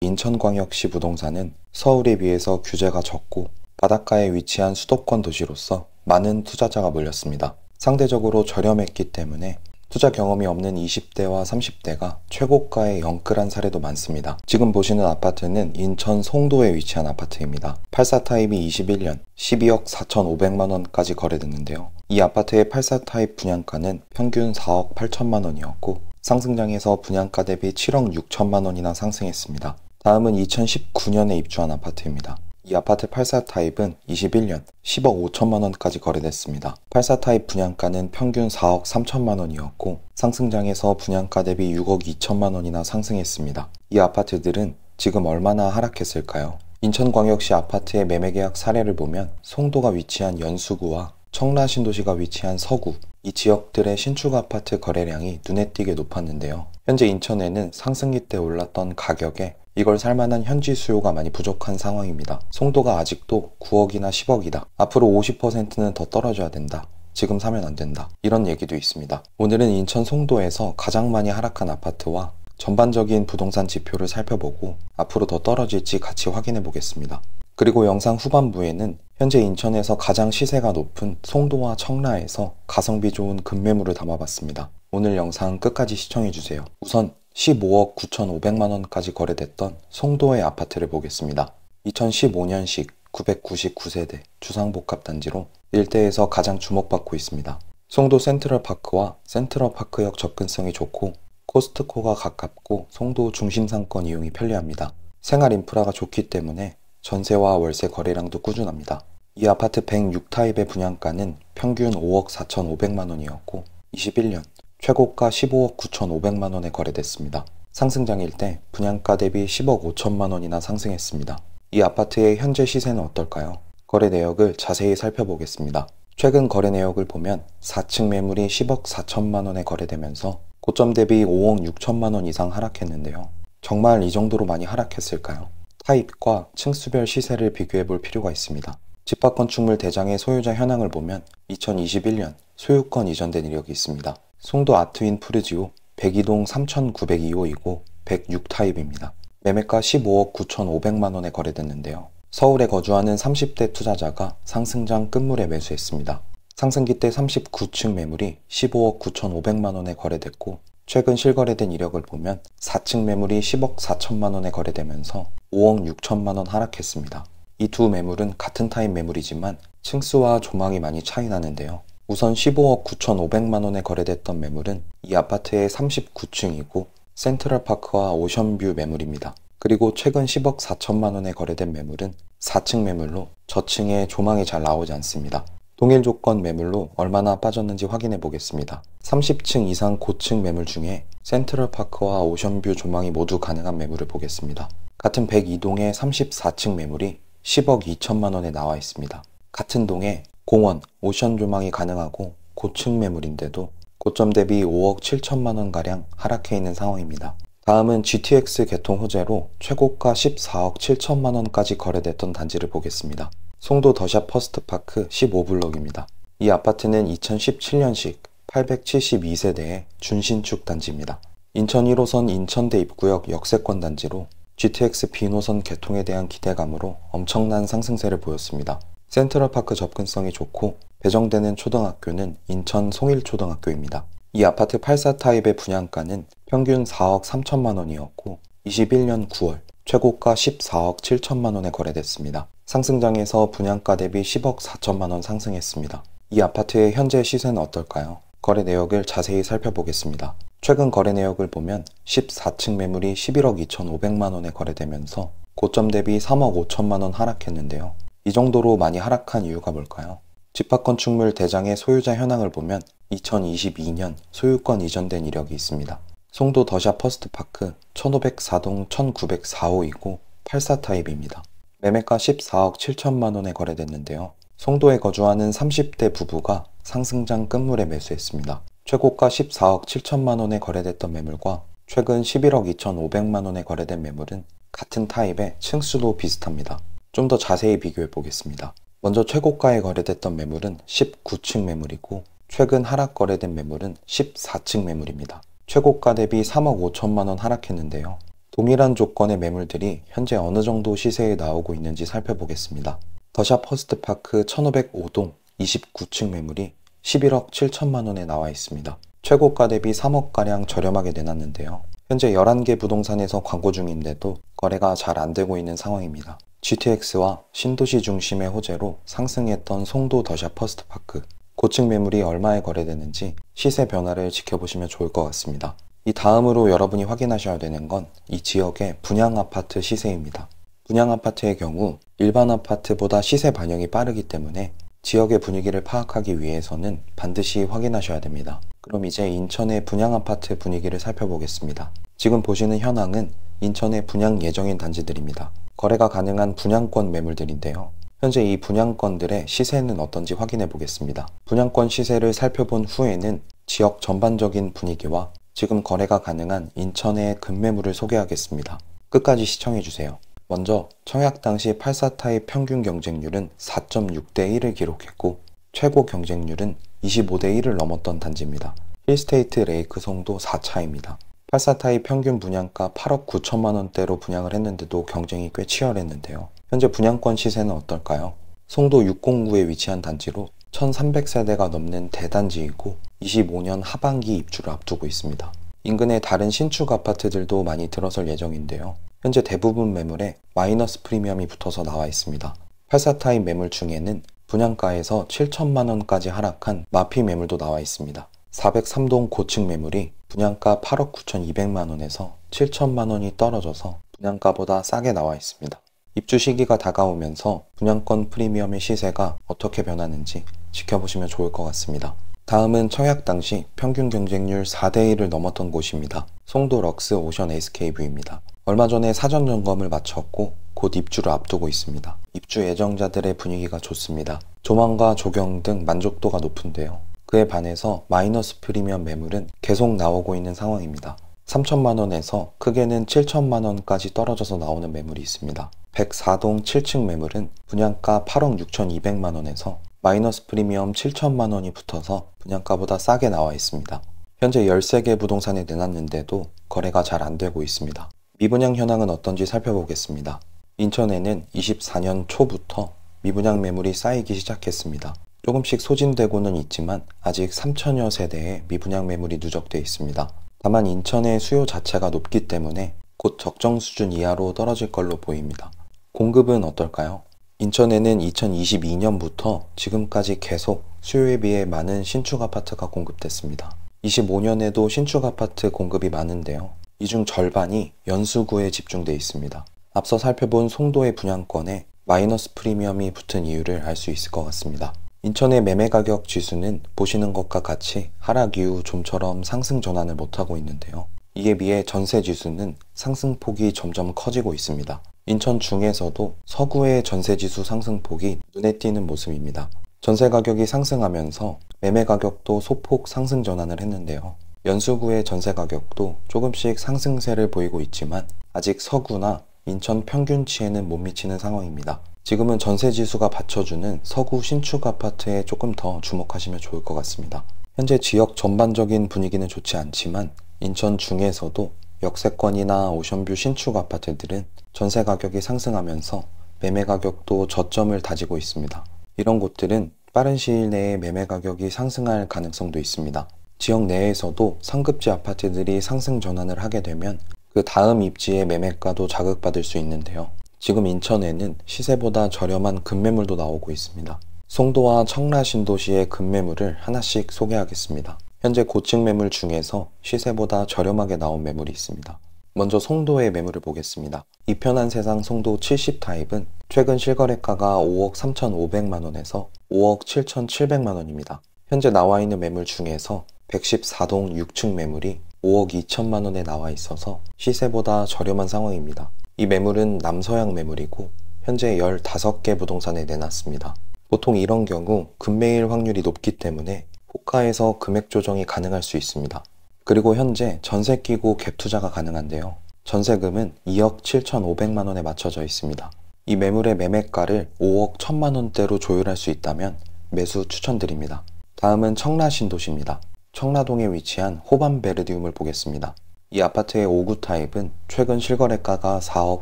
인천광역시 부동산은 서울에 비해서 규제가 적고 바닷가에 위치한 수도권 도시로서 많은 투자자가 몰렸습니다. 상대적으로 저렴했기 때문에 투자 경험이 없는 20대와 30대가 최고가에 영끌한 사례도 많습니다. 지금 보시는 아파트는 인천 송도에 위치한 아파트입니다. 84 타입이 21년 12억 4,500만 원까지 거래됐는데요. 이 아파트의 84 타입 분양가는 평균 4억 8천만 원이었고 상승장에서 분양가 대비 7억 6천만 원이나 상승했습니다. 다음은 2019년에 입주한 아파트입니다. 이 아파트 84 타입은 21년 10억 5천만 원까지 거래됐습니다. 84 타입 분양가는 평균 4억 3천만 원이었고 상승장에서 분양가 대비 6억 2천만 원이나 상승했습니다. 이 아파트들은 지금 얼마나 하락했을까요? 인천광역시 아파트의 매매계약 사례를 보면 송도가 위치한 연수구와 청라신도시가 위치한 서구, 이 지역들의 신축 아파트 거래량이 눈에 띄게 높았는데요. 현재 인천에는 상승기 때 올랐던 가격에 이걸 살만한 현지 수요가 많이 부족한 상황입니다. 송도가 아직도 9억이나 10억이다. 앞으로 50%는 더 떨어져야 된다. 지금 사면 안 된다. 이런 얘기도 있습니다. 오늘은 인천 송도에서 가장 많이 하락한 아파트와 전반적인 부동산 지표를 살펴보고 앞으로 더 떨어질지 같이 확인해 보겠습니다. 그리고 영상 후반부에는 현재 인천에서 가장 시세가 높은 송도와 청라에서 가성비 좋은 급매물을 담아봤습니다. 오늘 영상 끝까지 시청해주세요. 우선 15억 9,500만 원까지 거래됐던 송도의 아파트를 보겠습니다. 2015년식 999세대 주상복합단지로 일대에서 가장 주목받고 있습니다. 송도 센트럴파크와 센트럴파크역 접근성이 좋고 코스트코가 가깝고 송도 중심상권 이용이 편리합니다. 생활 인프라가 좋기 때문에 전세와 월세 거래량도 꾸준합니다. 이 아파트 106타입의 분양가는 평균 5억 4,500만 원이었고 21년 최고가 15억 9,500만 원에 거래됐습니다. 상승장일 때 분양가 대비 10억 5천만 원이나 상승했습니다. 이 아파트의 현재 시세는 어떨까요? 거래 내역을 자세히 살펴보겠습니다. 최근 거래 내역을 보면 4층 매물이 10억 4천만 원에 거래되면서 고점 대비 5억 6천만 원 이상 하락했는데요. 정말 이 정도로 많이 하락했을까요? 타입과 층수별 시세를 비교해 볼 필요가 있습니다. 집합건축물 대장의 소유자 현황을 보면 2021년 소유권 이전된 이력이 있습니다. 송도 아트윈 푸르지오 102동 3902호이고 106타입입니다. 매매가 15억 9,500만 원에 거래됐는데요. 서울에 거주하는 30대 투자자가 상승장 끝물에 매수했습니다. 상승기 때 39층 매물이 15억 9,500만 원에 거래됐고 최근 실거래된 이력을 보면 4층 매물이 10억 4천만 원에 거래되면서 5억 6천만 원 하락했습니다. 이 두 매물은 같은 타입 매물이지만 층수와 조망이 많이 차이 나는데요. 우선 15억 9,500만 원에 거래됐던 매물은 이 아파트의 39층이고 센트럴파크와 오션뷰 매물입니다. 그리고 최근 10억 4천만 원에 거래된 매물은 4층 매물로 저층에 조망이 잘 나오지 않습니다. 동일 조건 매물로 얼마나 빠졌는지 확인해 보겠습니다. 30층 이상 고층 매물 중에 센트럴파크와 오션뷰 조망이 모두 가능한 매물을 보겠습니다. 같은 102동의 34층 매물이 10억 2천만 원에 나와 있습니다. 같은 동에 공원, 오션 조망이 가능하고 고층 매물인데도 고점 대비 5억 7천만 원가량 하락해 있는 상황입니다. 다음은 GTX 개통 호재로 최고가 14억 7천만 원까지 거래됐던 단지를 보겠습니다. 송도 더샵 퍼스트파크 15블럭입니다. 이 아파트는 2017년식 872세대의 준신축 단지입니다. 인천 1호선 인천대 입구역 역세권 단지로 GTX B노선 개통에 대한 기대감으로 엄청난 상승세를 보였습니다. 센트럴파크 접근성이 좋고 배정되는 초등학교는 인천 송일초등학교입니다. 이 아파트 84 타입의 분양가는 평균 4억 3천만 원이었고 21년 9월 최고가 14억 7천만 원에 거래됐습니다. 상승장에서 분양가 대비 10억 4천만 원 상승했습니다. 이 아파트의 현재 시세는 어떨까요? 거래 내역을 자세히 살펴보겠습니다. 최근 거래 내역을 보면 14층 매물이 11억 2,500만 원에 거래되면서 고점 대비 3억 5천만 원 하락했는데요. 이 정도로 많이 하락한 이유가 뭘까요? 집합건축물 대장의 소유자 현황을 보면 2022년 소유권 이전된 이력이 있습니다. 송도 더샵 퍼스트파크 1504동 1904호이고 84 타입입니다. 매매가 14억 7천만 원에 거래됐는데요. 송도에 거주하는 30대 부부가 상승장 끝물에 매수했습니다. 최고가 14억 7천만 원에 거래됐던 매물과 최근 11억 2,500만 원에 거래된 매물은 같은 타입의 층수도 비슷합니다. 좀 더 자세히 비교해 보겠습니다. 먼저 최고가에 거래됐던 매물은 19층 매물이고 최근 하락 거래된 매물은 14층 매물입니다. 최고가 대비 3억 5천만 원 하락했는데요. 동일한 조건의 매물들이 현재 어느 정도 시세에 나오고 있는지 살펴보겠습니다. 더샵 퍼스트파크 1505동 29층 매물이 11억 7천만 원에 나와 있습니다. 최고가 대비 3억가량 저렴하게 내놨는데요. 현재 11개 부동산에서 광고 중인데도 거래가 잘 안 되고 있는 상황입니다. GTX와 신도시 중심의 호재로 상승했던 송도 더샵 퍼스트파크, 고층 매물이 얼마에 거래되는지 시세 변화를 지켜보시면 좋을 것 같습니다. 이 다음으로 여러분이 확인하셔야 되는 건 이 지역의 분양 아파트 시세입니다. 분양 아파트의 경우 일반 아파트보다 시세 반영이 빠르기 때문에 지역의 분위기를 파악하기 위해서는 반드시 확인하셔야 됩니다. 그럼 이제 인천의 분양 아파트 분위기를 살펴보겠습니다. 지금 보시는 현황은 인천의 분양 예정인 단지들입니다. 거래가 가능한 분양권 매물들인데요. 현재 이 분양권들의 시세는 어떤지 확인해 보겠습니다. 분양권 시세를 살펴본 후에는 지역 전반적인 분위기와 지금 거래가 가능한 인천의 급매물을 소개하겠습니다. 끝까지 시청해 주세요. 먼저 청약 당시 84타입 평균 경쟁률은 4.6대 1을 기록했고 최고 경쟁률은 25대 1을 넘었던 단지입니다. 힐스테이트 레이크 송도 4차입니다. 84타입 평균 분양가 8억 9천만 원대로 분양을 했는데도 경쟁이 꽤 치열했는데요. 현재 분양권 시세는 어떨까요? 송도 609에 위치한 단지로 1300세대가 넘는 대단지이고 25년 하반기 입주를 앞두고 있습니다. 인근의 다른 신축 아파트들도 많이 들어설 예정인데요. 현재 대부분 매물에 마이너스 프리미엄이 붙어서 나와 있습니다. 84타입 매물 중에는 분양가에서 7천만 원까지 하락한 마피 매물도 나와 있습니다. 403동 고층 매물이 분양가 8억 9,200만 원에서 7천만 원이 떨어져서 분양가보다 싸게 나와 있습니다. 입주 시기가 다가오면서 분양권 프리미엄의 시세가 어떻게 변하는지 지켜보시면 좋을 것 같습니다. 다음은 청약 당시 평균 경쟁률 4대 1을 넘었던 곳입니다. 송도 럭스 오션 SKV입니다. 얼마 전에 사전 점검을 마쳤고 곧 입주를 앞두고 있습니다. 입주 예정자들의 분위기가 좋습니다. 조망과 조경 등 만족도가 높은데요. 그에 반해서 마이너스 프리미엄 매물은 계속 나오고 있는 상황입니다. 3천만 원에서 크게는 7천만 원까지 떨어져서 나오는 매물이 있습니다. 104동 7층 매물은 분양가 8억 6,200만 원에서 마이너스 프리미엄 7천만 원이 붙어서 분양가보다 싸게 나와 있습니다. 현재 13개 부동산에 내놨는데도 거래가 잘 안 되고 있습니다. 미분양 현황은 어떤지 살펴보겠습니다. 인천에는 24년 초부터 미분양 매물이 쌓이기 시작했습니다. 조금씩 소진되고는 있지만 아직 3천여 세대의 미분양 매물이 누적되어 있습니다. 다만 인천의 수요 자체가 높기 때문에 곧 적정 수준 이하로 떨어질 걸로 보입니다. 공급은 어떨까요? 인천에는 2022년부터 지금까지 계속 수요에 비해 많은 신축 아파트가 공급됐습니다. 25년에도 신축 아파트 공급이 많은데요. 이 중 절반이 연수구에 집중되어 있습니다. 앞서 살펴본 송도의 분양권에 마이너스 프리미엄이 붙은 이유를 알 수 있을 것 같습니다. 인천의 매매가격 지수는 보시는 것과 같이 하락 이후 좀처럼 상승 전환을 못하고 있는데요. 이에 비해 전세 지수는 상승폭이 점점 커지고 있습니다. 인천 중에서도 서구의 전세지수 상승폭이 눈에 띄는 모습입니다. 전세 가격이 상승하면서 매매 가격도 소폭 상승 전환을 했는데요. 연수구의 전세 가격도 조금씩 상승세를 보이고 있지만 아직 서구나 인천 평균치에는 못 미치는 상황입니다. 지금은 전세지수가 받쳐주는 서구 신축 아파트에 조금 더 주목하시면 좋을 것 같습니다. 현재 지역 전반적인 분위기는 좋지 않지만 인천 중에서도 역세권이나 오션뷰 신축 아파트들은 전세 가격이 상승하면서 매매 가격도 저점을 다지고 있습니다. 이런 곳들은 빠른 시일 내에 매매 가격이 상승할 가능성도 있습니다. 지역 내에서도 상급지 아파트들이 상승 전환을 하게 되면 그 다음 입지의 매매가도 자극받을 수 있는데요. 지금 인천에는 시세보다 저렴한 급매물도 나오고 있습니다. 송도와 청라 신도시의 급매물을 하나씩 소개하겠습니다. 현재 고층 매물 중에서 시세보다 저렴하게 나온 매물이 있습니다. 먼저 송도의 매물을 보겠습니다. 이편한 세상 송도 70타입은 최근 실거래가가 5억 3,500만 원에서 5억 7,700만 원입니다. 현재 나와 있는 매물 중에서 114동 6층 매물이 5억 2천만 원에 나와 있어서 시세보다 저렴한 상황입니다. 이 매물은 남서양 매물이고 현재 15개 부동산에 내놨습니다. 보통 이런 경우 급매일 확률이 높기 때문에 호가에서 금액 조정이 가능할 수 있습니다. 그리고 현재 전세 끼고 갭 투자가 가능한데요. 전세금은 2억 7,500만 원에 맞춰져 있습니다. 이 매물의 매매가를 5억 1천만 원대로 조율할 수 있다면 매수 추천드립니다. 다음은 청라 신도시입니다. 청라동에 위치한 호반 베르디움을 보겠습니다. 이 아파트의 5구 타입은 최근 실거래가가 4억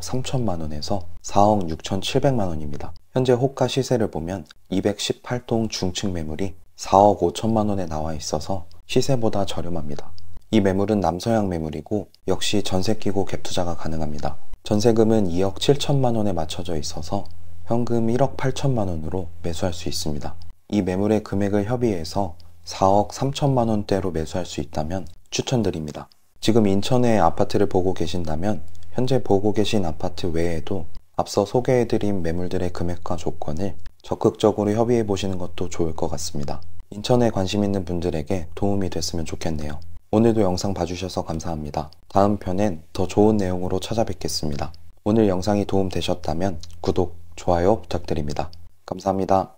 3천만 원에서 4억 6,700만 원입니다. 현재 호가 시세를 보면 218동 중층 매물이 4억 5천만 원에 나와 있어서 시세보다 저렴합니다. 이 매물은 남서양 매물이고 역시 전세 끼고 갭 투자가 가능합니다. 전세금은 2억 7천만 원에 맞춰져 있어서 현금 1억 8천만 원으로 매수할 수 있습니다. 이 매물의 금액을 협의해서 4억 3천만 원대로 매수할 수 있다면 추천드립니다. 지금 인천에 아파트를 보고 계신다면 현재 보고 계신 아파트 외에도 앞서 소개해드린 매물들의 금액과 조건을 적극적으로 협의해 보시는 것도 좋을 것 같습니다. 인천에 관심 있는 분들에게 도움이 됐으면 좋겠네요. 오늘도 영상 봐주셔서 감사합니다. 다음 편엔 더 좋은 내용으로 찾아뵙겠습니다. 오늘 영상이 도움 되셨다면 구독, 좋아요 부탁드립니다. 감사합니다.